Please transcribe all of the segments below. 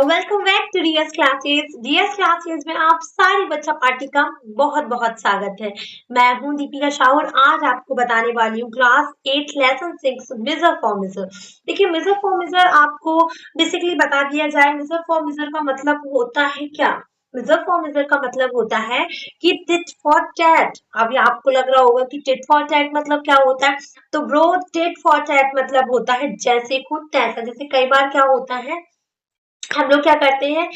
Welcome back to DS classes. DS classes में आप सारी बच्चा पार्टी का बहुत बहुत स्वागत है। मैं हूं दीपिका शाह और आज आपको बताने वाली हूँ class 8 lesson 6 measure for measure. देखिए, मेजर फॉर मेजर आपको बेसिकली बता दिया जाए। मेजर फॉर मेजर का मतलब होता है क्या? मेजर फॉर मेजर का मतलब होता है कि टिट फॉर टैट। अभी आपको लग रहा होगा कि टिट फॉर टैट मतलब क्या होता है, तो ब्रो टिट फॉर टैट मतलब होता है जैसे को तैसा। जैसे कई बार क्या होता है, हम लोग क्या करते हैं,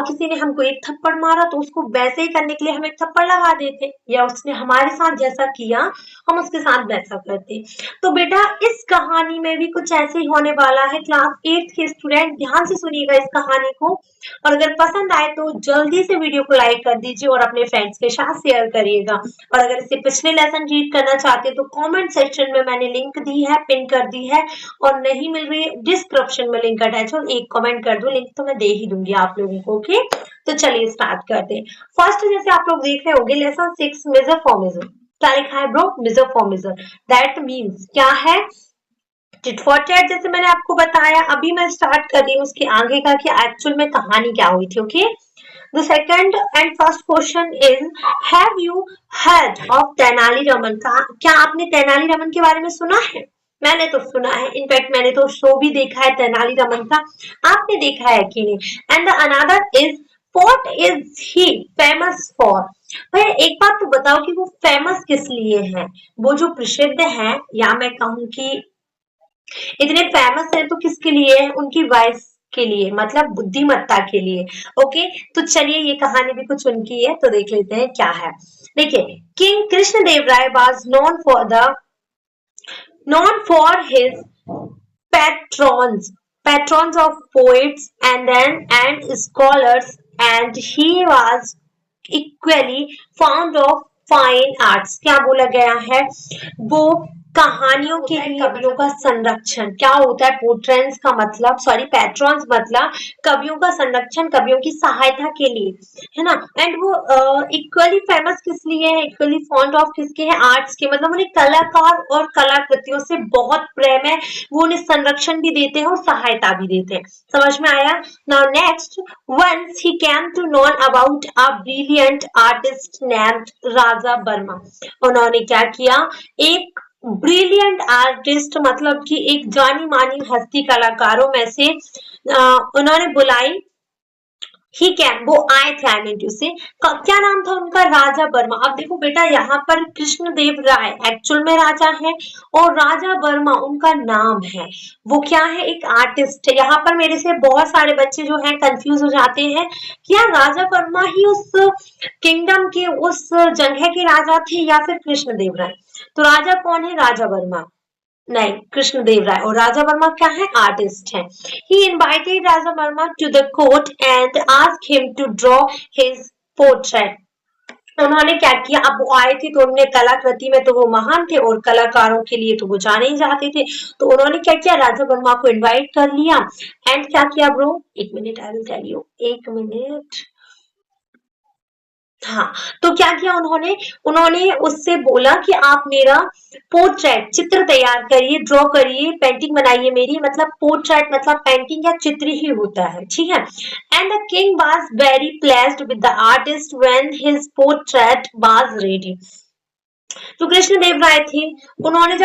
किसी ने हमको एक थप्पड़ मारा तो उसको वैसे ही करने के लिए हम एक थप्पड़ लगा देते, या उसने हमारे साथ जैसा किया हम उसके साथ वैसा करते। तो बेटा इस कहानी में भी कुछ ऐसे ही होने वाला है। क्लास 8 के स्टूडेंट ध्यान से सुनिएगा इस कहानी को, और अगर पसंद आए तो जल्दी से वीडियो को लाइक कर दीजिए और अपने फ्रेंड्स के साथ शेयर करिएगा। और अगर इससे पिछले लेसन रीड करना चाहते हैं तो कमेंट सेक्शन में मैंने लिंक दी है, पिन कर दी है, और नहीं मिल रही है डिस्क्रिप्शन में लिंक अटैच हो, एक कमेंट कर दो, लिंक तो मैं दे ही दूंगी आप लोगों को। ओके, तो चलिए स्टार्ट करते हैं। फर्स्ट जैसे आप लोग देख रहे होंगे लेसन 6 मेजर फॉर मेजर, क्या लिखा है bro? Measure for measure. That means क्या है? Tit for tat. जैसे मैंने आपको बताया, अभी मैं स्टार्ट कर रही हूँ उसके आगे का कि एक्चुअल में कहानी क्या हुई थी। Okay, the second and first question is, have you heard of Tenali Raman का? क्या आपने तेनाली रमन के बारे में सुना है? मैंने तो सुना है, इनफैक्ट मैंने तो शो भी देखा है तेनाली रमन का। आपने देखा है कि नहीं? And the another is, what is he famous for? भाई एक बात तो बताओ कि वो फेमस किस लिए है? वो जो प्रसिद्ध है, या मैं कहूँ कि इतने फेमस है तो किसके लिए है? उनकी वॉइस के लिए, मतलब बुद्धिमत्ता के लिए। ओके, तो चलिए ये कहानी भी कुछ उनकी है, तो देख लेते हैं क्या है। देखिए, king Krishnadeva Raya was known for his patrons patrons of poets and scholars, and he was equally fond of fine arts. क्या बोला गया है? वो कहानियों के लिए कवियों का संरक्षण क्या होता है? पोट्रेंस का मतलब, सॉरी पैट्रॉन्स मतलब कवियों का संरक्षण, कवियों की सहायता के लिए, है ना। एंड वो इक्वली फेमस किस लिए है? इक्वली फॉन्ड ऑफ किसके है? आर्ट्स के, मतलब उन्हें कलाकार और कलाकृतियों से बहुत प्रेम है। वो उन्हें संरक्षण भी देते हैं और सहायता भी देते हैं। समझ में आया? Now next, once he came to know about a brilliant artist named राजा वर्मा। उन्होंने क्या किया? एक ब्रिलियंट आर्टिस्ट मतलब कि एक जानी मानी हस्ती कलाकारों में से उन्होंने बुलाई। ही कैन, वो आए थे, आई मीन टू से, क्या नाम था उनका? राजा वर्मा। अब देखो बेटा, यहाँ पर कृष्णदेव राय एक्चुअल में राजा है और राजा वर्मा उनका नाम है। वो क्या है? एक आर्टिस्ट है। यहाँ पर मेरे से बहुत सारे बच्चे जो हैं कंफ्यूज हो जाते हैं कि यार राजा वर्मा ही उस किंगडम के, उस जगह के राजा थे या फिर कृष्णदेव राय? तो राजा कौन है? राजा वर्मा नहीं, कृष्णदेव राय। और राजा वर्मा क्या है? आर्टिस्ट है। He invited Raja Varma to the court and asked him to draw his portrait. उन्होंने क्या किया? अब वो आए थे तो उन्होंने कलाकृति में तो वो महान थे और कलाकारों के लिए तो वो जाने ही जाते थे। तो उन्होंने क्या किया? राजा वर्मा को इनवाइट कर लिया एंड क्या किया ब्रो? एक minute, I will tell you, एक मिनट। हाँ, तो क्या किया उन्होंने? उन्होंने उससे बोला कि आप मेरा पोर्ट्रेट, चित्र तैयार करिए, ड्रॉ करिए, पेंटिंग बनाइए मेरी। मतलब पोर्ट्रेट मतलब पेंटिंग या चित्र ही होता है, ठीक है। And the king was very placed with the artist when his portrait was ready. तो कृष्णदेव राय थे, उन्होंने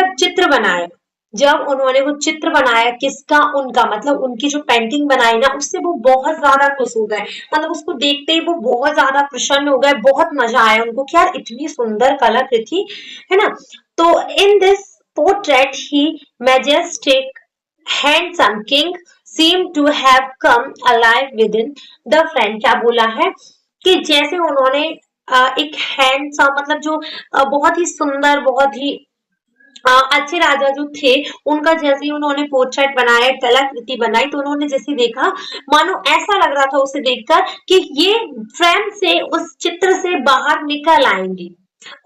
जब उन्होंने वो चित्र बनाया, किसका? उनका, मतलब उनकी जो पेंटिंग बनाई ना, उससे वो बहुत ज्यादा खुश हो गए। मतलब उसको देखते ही वो बहुत ज्यादा प्रसन्न हो गए, बहुत मजा आया उनको कि यार इतनी सुंदर कलाकृति, है ना। तो in this portrait he majestic handsome king seem to have come alive within the friend। क्या बोला है कि जैसे उन्होंने एक हैंडसम मतलब जो बहुत ही सुंदर, बहुत ही अच्छे राजा जो थे, उनका जैसे ही उन्होंने पोर्ट्रेट बनाया, कलाकृति बनाई, तो उन्होंने जैसे देखा, मानो ऐसा लग रहा था उसे देखकर कि ये फ्रेम से, उस चित्र से बाहर निकल आएंगी।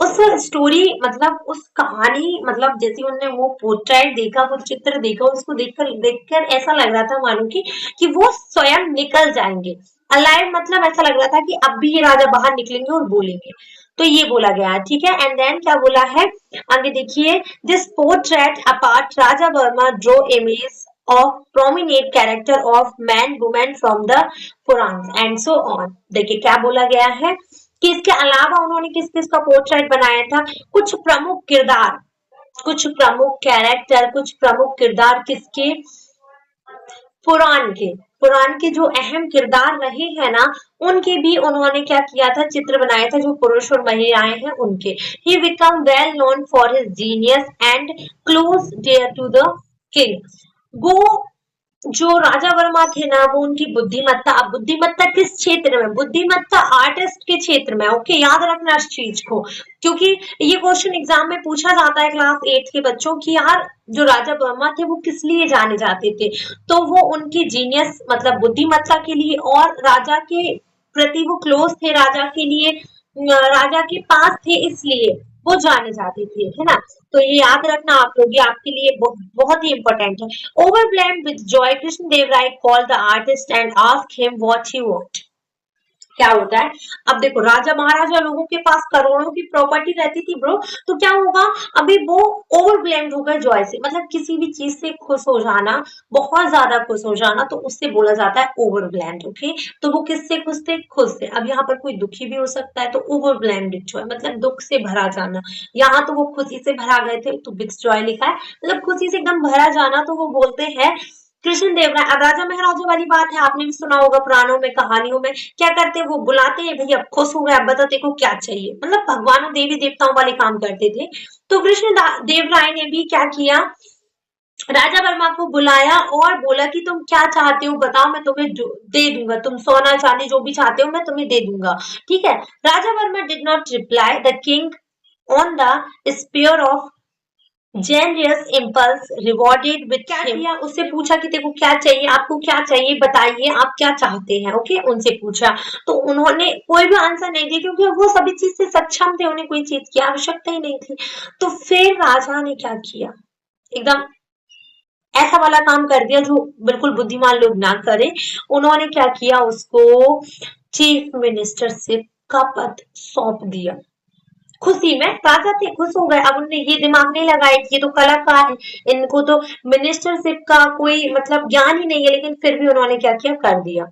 उस स्टोरी मतलब उस कहानी, मतलब जैसे उन्होंने वो पोर्ट्रेट देखा, वो चित्र देखा, उसको देखकर ऐसा लग रहा था मानो कि वो स्वयं निकल जाएंगे। अलाइव मतलब ऐसा लग रहा था कि अब भी ये राजा बाहर निकलेंगे और बोलेंगे। तो ये बोला गया है, ठीक है। एंड देन क्या बोला है आगे देखिए, this portrait apart Raja Verma draw image of prominent character of man woman from the Purans and so on। देखिए क्या बोला गया है कि इसके अलावा उन्होंने किस किस का पोर्ट्रेट बनाया था, कुछ प्रमुख किरदार, कुछ प्रमुख कैरेक्टर, कुछ प्रमुख किरदार किसके, पुराण के, पुराण के जो अहम किरदार रहे हैं ना, उनके भी उन्होंने क्या किया था, चित्र बनाया था, जो पुरुष और महिलाएं हैं उनके। He become well known for his genius and close dear to the king. वो जो राजा वर्मा थे ना, वो उनकी बुद्धिमत्ता, अब बुद्धिमत्ता किस क्षेत्र में, बुद्धिमत्ता आर्टिस्ट के क्षेत्र में, ओके, याद रखना इस चीज को, क्योंकि ये क्वेश्चन एग्जाम में पूछा जाता है क्लास 8 के बच्चों की, यार जो राजा वर्मा थे वो किस लिए जाने जाते थे, तो वो उनकी जीनियस मतलब बुद्धिमत्ता के लिए और राजा के प्रति वो क्लोज थे, राजा के लिए, राजा के पास थे, इसलिए वो जाने जाते थे, है ना। तो ये याद रखना आप लोग, ये आपके लिए बहुत ही इंपॉर्टेंट है। Overwhelmed with joy, Krishnadev Rai called the artist and asked him what he wanted। क्या होता है, अब देखो राजा महाराजा लोगों के पास करोड़ों की प्रॉपर्टी रहती थी ब्रो, तो क्या होगा, अभी वो ओवरब्लेम्ड हो गए जॉय से, मतलब किसी भी चीज से खुश हो जाना, बहुत ज्यादा खुश हो जाना, तो उससे बोला जाता है ओवरब्लेम्ड, ओके। तो वो किससे खुश थे, खुद से। अब यहाँ पर कोई दुखी भी हो सकता है, तो ओवरब्लेम्ड जॉय मतलब दुख से भरा जाना, यहाँ तो वो खुशी से भरा गए थे, तो विथ जॉय लिखा है, मतलब खुशी से एकदम भरा जाना, तो वो बोलते हैं कृष्ण देव राय। अब राजा महाराजा वाली बात है, आपने भी सुना होगा पुराणों में, कहानियों में, क्या करते हैं वो बुलाते हैं, भैया खुश हो गए, अब बता तेको क्या चाहिए, मतलब भगवानों देवी देवताओं वाले काम करते थे। तो कृष्ण देव राय ने भी क्या किया, राजा वर्मा को बुलाया और बोला कि तुम क्या चाहते हो बताओ, मैं तुम्हें दे दूंगा, तुम सोना चांदी जो भी चाहते हो मैं तुम्हें दे दूंगा, ठीक है। Raja Varma did not reply, the king on the spur of genius impulse rewarded with क्या किया, उससे पूछा कि देखो क्या चाहिए, आपको क्या चाहिए बताइए, आप क्या चाहते हैं, ओके, उनसे पूछा। तो उन्होंने कोई भी आंसर नहीं दिया, क्योंकि वो सभी चीज से सक्षम थे, उन्हें कोई चीज की आवश्यकता ही नहीं थी। तो फिर राजा ने क्या किया, एकदम ऐसा वाला काम कर दिया जो बिल्कुल बुद्धिमान लोग ना करें। उन्होंने क्या किया, उसको चीफ मिनिस्टरशिप का पद सौंप दिया। खुशी में राजा थे, खुश हो गए। अब उन्होंने ये दिमाग नहीं लगाया कि ये तो कलाकार है, इनको तो मिनिस्टरशिप का कोई मतलब ज्ञान ही नहीं है, लेकिन फिर भी उन्होंने क्या किया, कर दिया।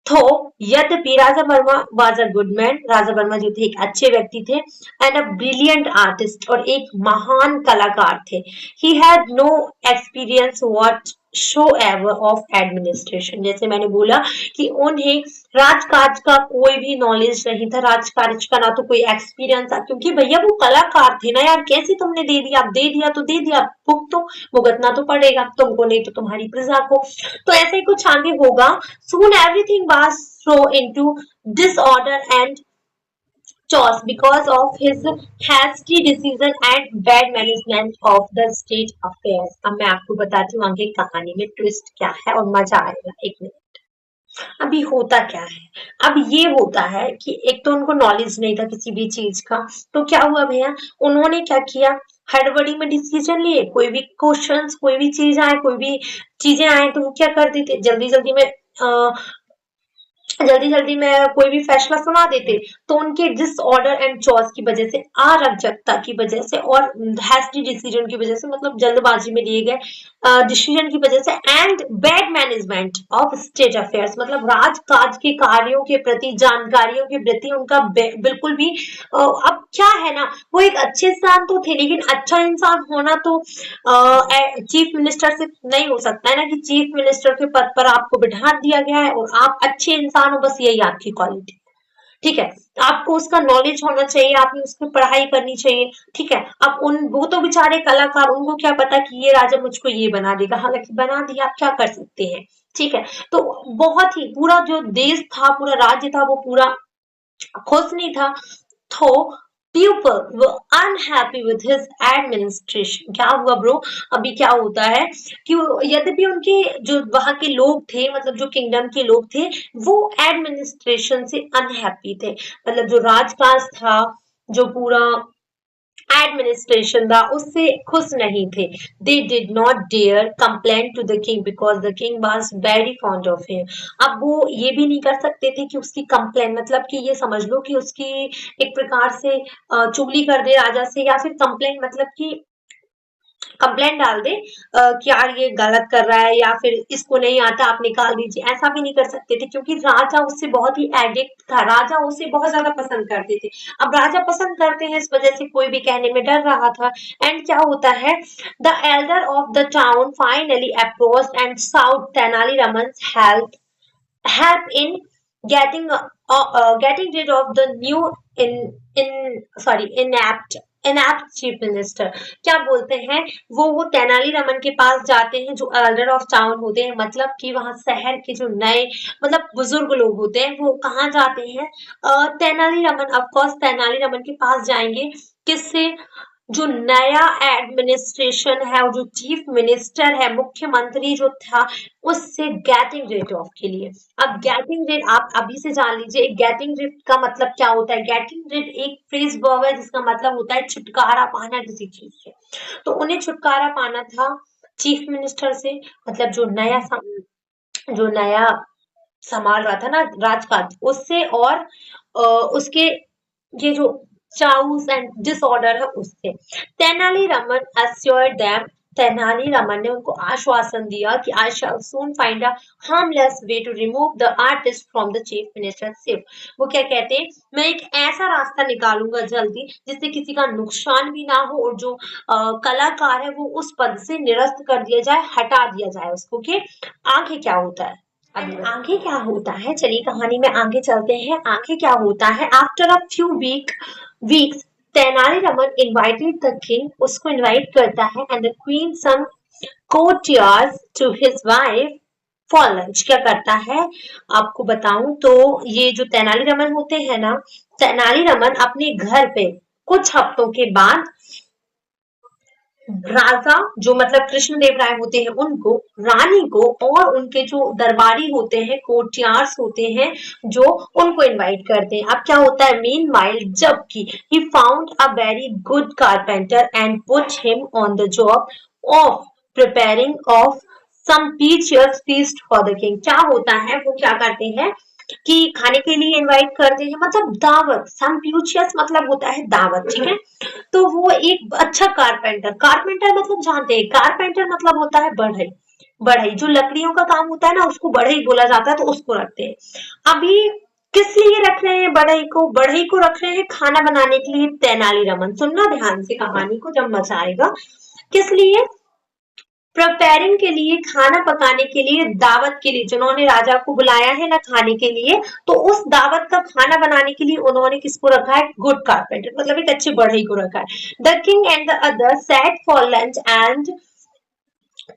तो यद्यपि Raja Varma was a good man, Raja Varma जो थे एक अच्छे व्यक्ति थे, एंड अ ब्रिलियंट आर्टिस्ट, और एक महान कलाकार थे। He had no experience whatsoever of administration, जैसे मैंने बोला कि उन्हें राजकाज का कोई भी नॉलेज नहीं था, राजकाज का ना तो कोई एक्सपीरियंस था, क्योंकि भैया वो कलाकार थे ना यार, कैसे तुमने दे दिया, अब दे दिया तो दे दिया, भुगतो, भुगतना तो पड़ेगा तुमको, नहीं तो तुम्हारी प्रजा को। तो ऐसे ही कुछ आगे होगा। Soon everything was thrown into disorder and chaos because of his hasty decision and bad management of the state affairs। अब मैं आपको बताती हूँ आगे कहानी में ट्विस्ट क्या है और मजा आएगा, एक मिनट। अभी होता क्या है, अब ये होता है कि एक तो उनको नॉलेज नहीं था किसी भी चीज का, तो क्या हुआ भैया, उन्होंने क्या किया, हड़बड़ी में डिसीजन लिए, कोई भी क्वेश्चंस, कोई भी चीज आए, कोई भी चीजें आए, तो वो क्या कर देते, जल्दी जल्दी में जल्दी जल्दी में कोई भी फैसला सुना देते। तो उनके डिसऑर्डर एंड चॉइस की वजह से, अराजकता की वजह से और हैस्टी डिसीजन की वजह से, मतलब जल्दबाजी में लिए गए डिसीजन की वजह से, and bad management of state affairs, मतलब राजकाज के कार्यों के प्रति, जानकारियों के प्रति उनका बिल्कुल भी अब क्या है ना, वो एक अच्छे इंसान तो थे, लेकिन अच्छा इंसान होना तो चीफ मिनिस्टर से नहीं हो सकता है ना, कि चीफ मिनिस्टर के पद पर आपको बिठा दिया गया है और आप अच्छे इंसान हो, बस यही आपकी क्वालिटी, ठीक है। आपको उसका नॉलेज होना चाहिए, आपने उसकी पढ़ाई करनी चाहिए, ठीक है। अब वो तो बेचारे कलाकार, उनको क्या पता कि ये राजा मुझको ये बना देगा, हालांकि बना दिया, आप क्या कर सकते हैं, ठीक है। तो बहुत ही पूरा जो देश था, पूरा राज्य था, वो पूरा खुश नहीं था। तो people were unhappy with his administration। क्या हुआ ब्रो, अभी क्या होता है कि यद्यपि उनके जो वहां के लोग थे, मतलब जो किंगडम के लोग थे, वो एडमिनिस्ट्रेशन से अनहैप्पी थे, मतलब जो राजकाज था, जो पूरा एडमिनिस्ट्रेशन था उससे खुश नहीं थे। They did not dare complain to the king because the king was very fond of him. अब वो ये भी नहीं कर सकते थे कि उसकी कंप्लेन मतलब कि ये समझ लो कि उसकी एक प्रकार से चुगली कर दे राजा से, या फिर कंप्लेन मतलब कि कंप्लेंट डाल दे कि यार ये गलत कर रहा है या फिर इसको नहीं आता आप निकाल दीजिए, ऐसा भी नहीं कर सकते थे क्योंकि राजा उससे बहुत ही एडिक्ट था, राजा उसे बहुत ज्यादा पसंद करते थे। अब राजा पसंद करते हैं इस वजह से कोई भी कहने में डर रहा था। एंड क्या होता है, the elder of the town finally approached and sought Tenaliraman's help in getting getting rid of the new in sorry inept chief minister. क्या बोलते हैं, वो तेनालीरामन के पास जाते हैं जो एल्डर ऑफ टाउन होते हैं, मतलब कि वहां शहर के जो नए मतलब बुजुर्ग लोग होते हैं वो कहाँ जाते हैं, तेनालीरामन ऑफ कोर्स तेनालीरामन के पास जाएंगे। किससे, जो नया एडमिनिस्ट्रेशन है और जो चीफ मिनिस्टर है मुख्यमंत्री जो था उससे गेटिंग रेट ऑफ के लिए। अब गेटिंग रेट आप अभी से जान लीजिए, गेटिंग रेट का मतलब क्या होता है। गेटिंग रेट एक फ्रेज वर्ब है जिसका मतलब होता है छुटकारा पाना किसी चीज से। तो उन्हें छुटकारा पाना था चीफ मिनिस्टर से, मतलब जो नया संभाल रहा था ना राजकाज उससे, और उसके ये जो चाउस एंड डिसऑर्डर है उससे। तेनालीरामन assured them, तेनालीरामन ने उनको आश्वासन दिया कि I shall soon find a harmless way to remove the artist from the chief minister's ship। वो क्या कहते हैं, मैं एक ऐसा रास्ता निकालूंगा जल्दी जिससे किसी का नुकसान भी ना हो और जो कलाकार है वो उस पद से निरस्त कर दिया जाए, हटा दिया जाए उसको। कि आगे क्या होता है, अब आगे क्या होता है, चलिए कहानी में आगे चलते हैं। आगे क्या होता है, after a few weeks Tenali Raman invited the king, उसको इनवाइट करता है, and the queen some courtiers to his wife for lunch. क्या करता है आपको बताऊं तो, ये जो तेनालीरामन होते हैं ना, तेनालीरामन अपने घर पे कुछ हफ्तों के बाद राजा जो मतलब कृष्णदेव राय होते हैं उनको, रानी को और उनके जो दरबारी होते हैं कोर्टियार्स होते हैं जो, उनको इनवाइट करते हैं। अब क्या होता है, मीन वाइल जबकि he found a very good carpenter and put him on the job of preparing of some precious feast for the king. क्या होता है, वो क्या करते हैं कि खाने के लिए इनवाइट करते हैं, मतलब दावत, सम्प्यूचियस मतलब होता है दावत, ठीक है। तो वो एक अच्छा कारपेंटर, कारपेंटर मतलब जानते हैं, कारपेंटर मतलब होता है बढ़ई, बढ़ई जो लकड़ियों का काम होता है ना उसको बढ़ई बोला जाता है, तो उसको रखते हैं। अभी किस लिए रख रहे हैं बढ़ई को, बढ़ई को रख रहे हैं खाना बनाने के लिए। तेनालीरामन, सुनना ध्यान से कहानी को जब मजा आएगा, किस लिए, प्रिपेयरिंग के लिए, खाना पकाने के लिए, दावत के लिए, जिन्होंने राजा को बुलाया है ना खाने के लिए, तो उस दावत का खाना बनाने के लिए उन्होंने किसको रखा है, गुड कारपेंटर मतलब एक अच्छे बढ़ई को रखा है। The king and the other sat for lunch and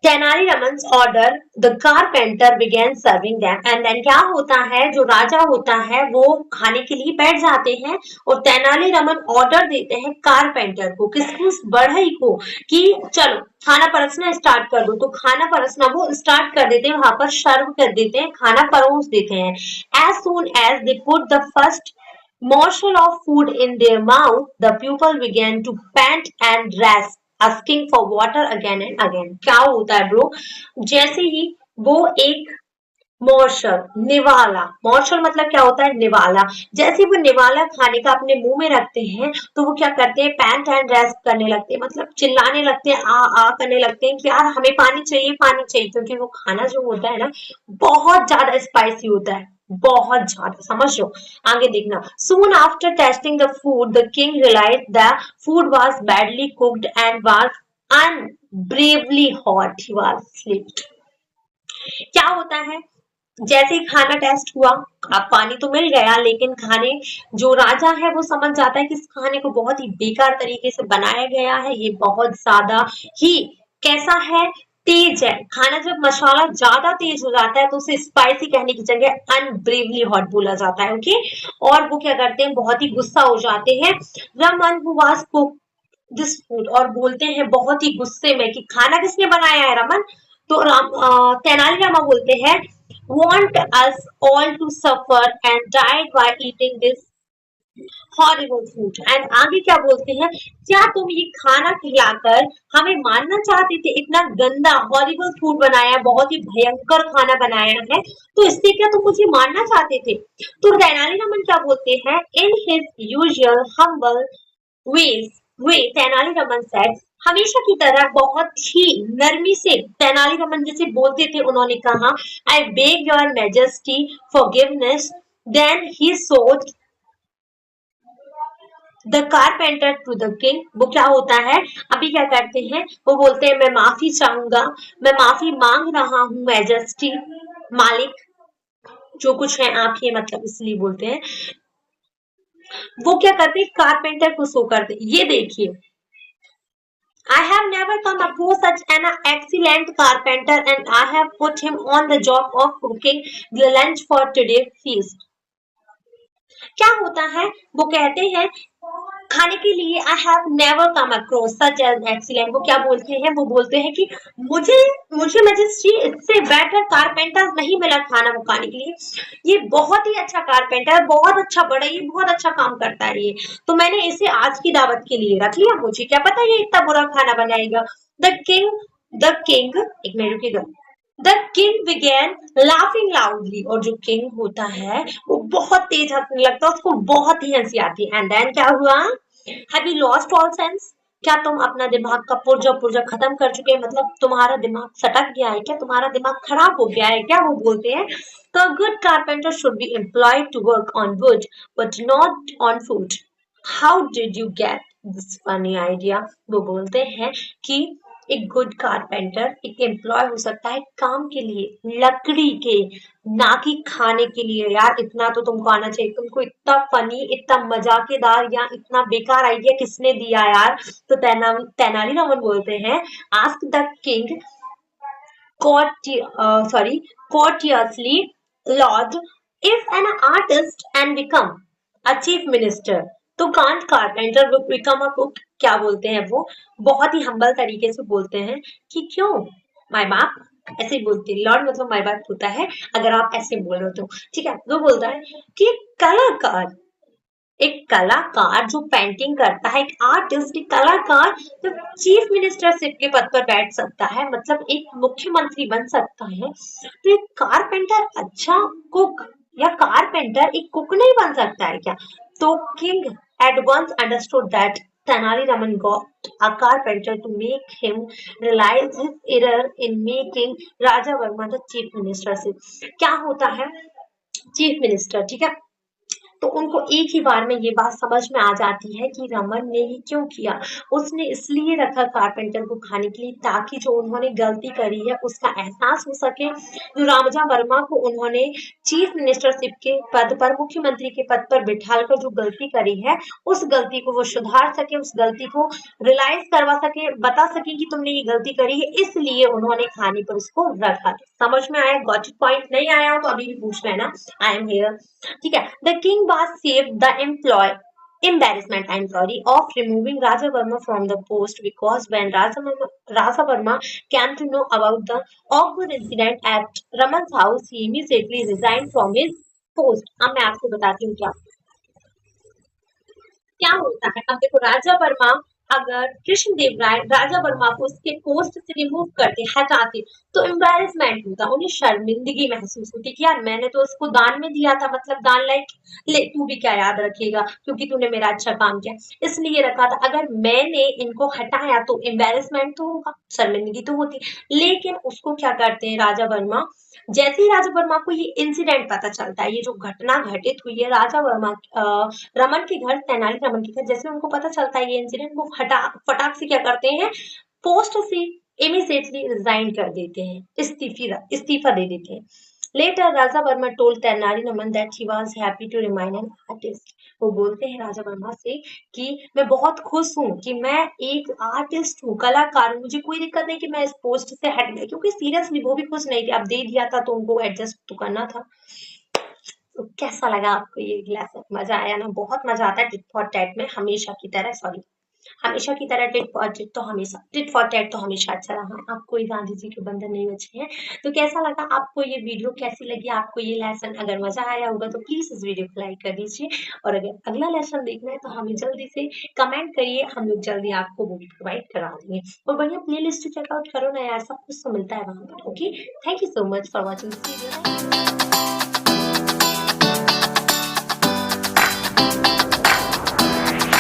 Tenaliraman's order the carpenter began serving them, and then क्या होता है, जो राजा होता है वो खाने के लिए बैठ जाते हैं और तेनालीरामन ऑर्डर देते हैं कारपेंटर को, किसको, उस बढ़ई को, कि चलो खाना परसना स्टार्ट कर दो। तो खाना परसना वो स्टार्ट कर देते हैं, वहां पर सर्व कर देते हैं, खाना परोस देते हैं। As soon as they put the first morsel of food in their mouth, the pupil began to pant and rest, asking for water again and again। क्या होता है ब्रो, जैसे ही वो एक मॉर्शल, निवाला, मॉर्शल मतलब क्या होता है, निवाला, जैसे वो निवाला खाने का अपने मुंह में रखते हैं तो वो क्या करते हैं, पैंट एंड रेस्ट करने लगते हैं, मतलब चिल्लाने लगते हैं, आ करने लगते हैं कि यार हमें पानी चाहिए, पानी चाहिए, क्योंकि वो खाना जो होता है ना बहुत ज्यादा स्पाइसी होता है, बहुत ज्यादा, समझ लो। आगे देखना, soon after tasting the food the king realized the food was badly cooked and was unbravely hot, he was slept। क्या होता है, जैसे ही खाना टेस्ट हुआ, अब पानी तो मिल गया लेकिन खाने, जो राजा है वो समझ जाता है कि इस खाने को बहुत ही बेकार तरीके से बनाया गया है, ये बहुत ज्यादा ही कैसा है, तेज है। खाना जब मसाला ज्यादा तेज हो जाता है तो उसे स्पाइसी कहने की जगह अनब्रेवली हॉट बोला जाता है, ओके। और वो क्या करते हैं, बहुत ही गुस्सा हो जाते हैं। Raman who was cook this food, और बोलते हैं बहुत ही गुस्से में कि खाना किसने बनाया है रमन। तो तेनालीरामा बोलते हैं, want us all to suffer and die by eating this horrible food. And आगे क्या बोलते हैं, क्या तुम ये खाना खिलाकर हमें मारना चाहते थे, इतना गंदा हॉरिबल फूड बनाया है, बहुत ही भयंकर खाना बनाया है, तो इससे क्या तुम मुझे मारना चाहते थे। तो तेनालीरामन क्या बोलते हैं, in his usual humble ways way Tenali Raman said, हमेशा की तरह बहुत ही नरमी से तेनालीरामन जैसे बोलते थे, उन्होंने कहा, I beg your majesty forgiveness. Then he showed the carpenter to the king. वो क्या होता है, अभी क्या करते हैं, वो बोलते हैं मैं माफी चाहूंगा, मैं माफी मांग रहा हूँ मैजेस्टी, मालिक, जो कुछ है आप ही, मतलब इसलिए बोलते हैं। वो क्या करते हैं, कारपेंटर को शो करते हैं, ये देखिए, I have never come across such an excellent carpenter and I have put him on the job of cooking the lunch for today's feast. क्या होता है, वो कहते हैं खाने के लिए I have never come across such as excellent. वो क्या बोलते हैं, वो बोलते हैं कि मुझे मुझे मैजिस्ट्री इससे बेटर कारपेंटर नहीं मिला खाना पकाने के लिए, ये बहुत ही अच्छा कारपेंटर है, बहुत अच्छा बड़ा, ये बहुत अच्छा काम करता है ये, तो मैंने इसे आज की दावत के लिए रख लिया, मुझे क्या पता ये इतना बुरा खाना बनाएगा। द किंग एक मिनट रुकिएगा। The king began laughing loudly, और जो किंग होता है वो बहुत तेज हंसने लगता है, उसको बहुत ही हंसी आती है। एंड देन क्या हुआ, have you lost all sense, क्या तुम अपना दिमाग का पुर्जा पुर्जा खत्म कर चुके हैं, मतलब तुम्हारा दिमाग सटक गया है क्या, तुम्हारा दिमाग खराब हो गया है क्या, वो बोलते हैं। तो good carpenter should be employed to work on wood but not on food. How did you get this funny idea. वो बोलते हैं कि एक गुड कारपेंटर एक एम्प्लॉय हो सकता है काम के लिए, लकड़ी के, ना कि खाने के लिए। यार इतना तो तुमको आना चाहिए, तुमको इतना फनी, इतना मजाकेदार या इतना बेकार आइडिया किसने दिया यार। तो तेनालीरामन बोलते हैं, ask the king courteously, Lord, if an artist and become a chief minister, तो can't carpenter will become a cook। क्या बोलते हैं वो, बहुत ही हम्बल तरीके से बोलते हैं कि क्यों, माय बाप ऐसे ही बोलते हैं, लॉर्ड मतलब माय बाप होता है अगर आप ऐसे बोल रहे हो तो, ठीक है। वो बोलता है कि कलाकार, एक कलाकार जो पेंटिंग करता है, एक आर्टिस्ट, एक कलाकार जो चीफ मिनिस्टरशिप के पद पर बैठ सकता है, मतलब एक मुख्यमंत्री बन सकता है, तो एक कारपेंटर अच्छा कुक या कारपेंटर एक कुक नहीं बन सकता है क्या। तो king at once understood that Tenali got a carpenter to make him realize his error in making Raja Verma the chief minister। से क्या होता है, चीफ मिनिस्टर, ठीक है, तो उनको एक ही बार में ये बात समझ में आ जाती है कि रमन ने ये क्यों किया। उसने इसलिए रखा कारपेंटर को खाने के लिए ताकि जो उन्होंने गलती करी है उसका एहसास हो सके। जो राजा वर्मा को उन्होंने चीफ मिनिस्टरशिप के पद पर, मुख्यमंत्री के पद पर बिठाकर जो गलती करी है, उस गलती को वो सुधार सके, उस गलती को रियलाइज करवा सके, बता सके कि तुमने ये गलती करी है, इसलिए उन्होंने खाने पर उसको रखा। समझ में आया, गॉट इट पॉइंट, नहीं आया हो तो अभी भी पूछ लेना, आई एम हियर, ठीक है। The king was saved the embarrassment, I'm sorry, of removing Raja Verma from the post because when Raja Verma came to know about the awkward incident at Raman's house, he immediately resigned from his post। अब मैं आपको बताती हूँ क्या होता है। अब देखो, राजा वर्मा, अगर कृष्णदेव राय राजा वर्मा को उसके पोस्ट से रिमूव करते, हटाते, तो एम्बेरसमेंट होता, उन्हें शर्मिंदगी महसूस होती कि यार मैंने तो उसको दान में दिया था, मतलब दान लाइक, ले तू भी क्या याद रखेगा क्योंकि तूने मेरा अच्छा काम किया इसलिए रखा था। अगर मैंने इनको हटाया तो एम्बेरसमेंट तो होगा, शर्मिंदगी तो होती। लेकिन उसको क्या करते हैं राजा वर्मा, जैसे ही राजा वर्मा को ये इंसिडेंट पता चलता है, ये जो घटना घटित हुई है राजा वर्मा रमन के घर, तेनालीरामन के घर, जैसे उनको पता चलता है ये इंसिडेंट, वो फटाक से क्या करते हैं, पोस्ट से इमीडिएटली रिजाइन कर देते हैं, इस्तीफा दे देते हैं। Later, Raja Verma told Tenali that he was happy to remain an artist। वो बोलते हैं राजा वर्मा से कि मैं बहुत खुश हूँ कि मैं एक आर्टिस्ट हूँ, कलाकार हूँ, मुझे कोई दिक्कत नहीं कि मैं इस पोस्ट से हट गई, क्योंकि सीरियसली वो भी खुश नहीं थे, अब दे दिया था तो उनको एडजस्ट तो करना था। तो कैसा लगा आपको ये लेसन, मजा आया ना, बहुत मजा आता है टिट फॉर टैट में हमेशा की तरह, सॉरी। हमेशा की तरह टिट फॉर टैट तो हमेशा अच्छा रहा है। अब कोई गांधी जी के बंधन नहीं बचे हैं। तो कैसा लगा आपको ये वीडियो, कैसी लगी आपको ये लेसन? अगर मजा आया होगा तो प्लीज इस वीडियो को लाइक कर दीजिए, और अगर अगला लेसन देखना है तो हमें जल्दी से कमेंट करिए, हम लोग जल्दी आपको वो भी प्रोवाइड करा देंगे। और बढ़िया प्ले लिस्ट चेकआउट करो ना यार, सब कुछ तो मिलता है वहां पर। Okay, thank you so much for watching this video.